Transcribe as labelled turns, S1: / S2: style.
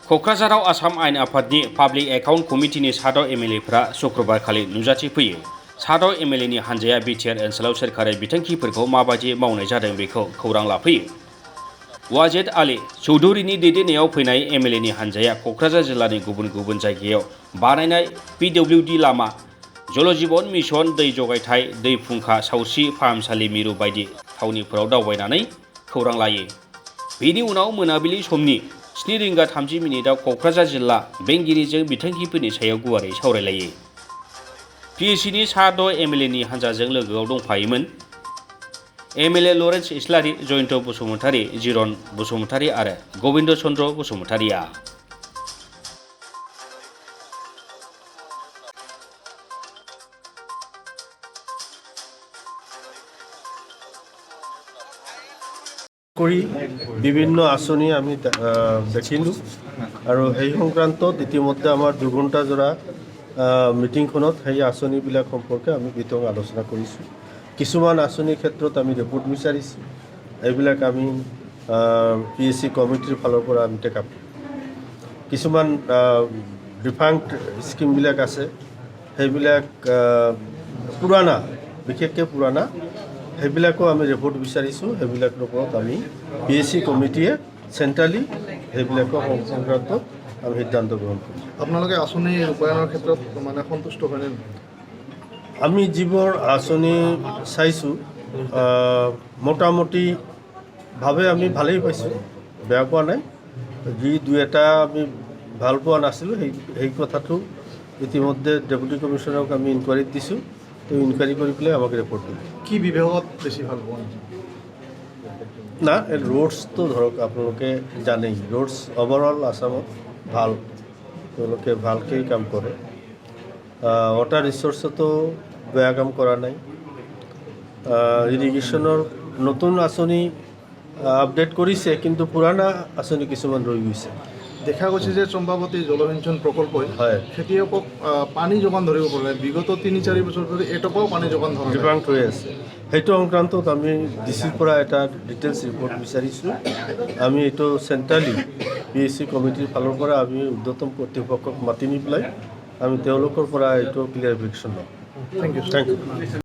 S1: क'क्राझाराव आसाम आयेन आफादनि पाब्लिक एकाउन्ट कमिटिनि साद' एमएलएफोरा शुक्रबार खालि नुजाथिफैयो। साद' एमएलएनि हानजाया बिटिआर ओनसोलाव सोरखारि बिथांखिफोरखौ माबायदि मावनाय जादों बेखौ खौरां लाफैयो। वाजेद आली चौधुरीनि दैदेननायाव फैनाय एमएलएनि हानजाया क'क्राझार जिल्लानि गुबुन गुबुन जायगायाव बानायनाय पिडब्लिउडि लामा, जलजीवन मिशन, दै जगायथाय, दै फुंखा, सावस्रि फाहामसालि मिरु बायदि थावनिफोराव दावबायनानै खौरां लायो। बेनि उनाव मोनाबिलि समनि 7:30 क'क्राझार जिल्ला बेंगिरिजों बिथांखिफोरनि सायाव गुवारै सावरायलायो। पिएसिनि साद' एमएलएनि हानजाजों लोगोआव दंफायोमोन एमएलए लरेन्स इस्लारि, जयन्त बसुमतारी, जिरन बसुमतारी आरो गबिन्द चन्द्र बसुमतारीआ।
S2: কৰি বিভিন্ন আঁচনি আমি দেখিলোঁ আৰু সেই সংক্ৰান্তত ইতিমধ্যে আমাৰ 2 ঘণ্টা জোৰা মিটিংখনত সেই আঁচনিবিলাক সম্পৰ্কে আমি বিতং আলোচনা কৰিছোঁ। কিছুমান আঁচনিৰ ক্ষেত্ৰত আমি ৰিপৰ্ট বিচাৰিছোঁ, এইবিলাক আমি পিএসি কমিটিৰ ফালৰ পৰা আমি টেক আপ। কিছুমান ডিফাংক্ট স্কিমবিলাক আছে, সেইবিলাক পুৰাণা, বিশেষকৈ পুৰাণা, সেইবিলাকো আমি ৰিপৰ্ট বিচাৰিছোঁ। সেইবিলাকৰ ওপৰত আমি পিএসি কমিটিয়ে চেণ্ট্ৰেলি সেইবিলাকৰ সংক্ৰান্তত আমি সিদ্ধান্ত গ্ৰহণ কৰিম।
S3: আপোনালোকে আঁচনি ৰূপায়ণৰ ক্ষেত্ৰত মানে সন্তুষ্ট হয়নে?
S2: আমি যিবোৰ আঁচনি চাইছোঁ মোটামুটিভাৱে আমি ভালেই পাইছোঁ, বেয়া পোৱা নাই। যি 2-এটা আমি ভাল পোৱা নাছিলোঁ সেই কথাটো ইতিমধ্যে ডেপুটি কমিশ্যনাৰক আমি ইনকুৱাৰীত দিছোঁ। তো ইনকুৱাৰী কৰি পেলাই আমাক ৰিপৰ্ট দিব।
S3: কি বিভাগত বেছি ভাল পোৱা?
S2: না, ৰোডছটো ধৰক আপোনালোকে জানেই, ৰোডছ অভাৰঅল আসামত ভাল, তেওঁলোকে ভালকৈ কাম কৰে। ৱাটাৰ ৰিচোৰ্চতো বেয়া কাম কৰা নাই। ইৰিগেশ্যনৰ নতুন আঁচনি আপডেট কৰিছে, কিন্তু পুৰণা আঁচনি কিছুমান ৰৈ গৈছে।
S3: দেখা গৈছে যে চম্পাৱতী জলসিঞ্চন প্ৰকল্পই
S2: হয়,
S3: খেতিয়কক পানী যোগান ধৰিব পৰা নাই। বিগত 3-4 বছৰ ধৰি এটকাও পানী যোগান ধৰা নাই।
S2: ডিফাংক্ট হৈ আছে। সেইটো সংক্ৰান্তত আমি ডিচিৰ পৰা এটা ডিটেইলছ ৰিপৰ্ট বিচাৰিছোঁ। আমি এইটো চেণ্ট্ৰেলি পিএসি কমিটিৰ ফালৰ পৰা আমি ঊৰ্ধ্বতম কৰ্তৃপক্ষক মাতি নি পেলাই আমি তেওঁলোকৰ পৰা এইটো ক্লিয়াৰিফিকেশ্যন ল'ম।
S3: Thank U.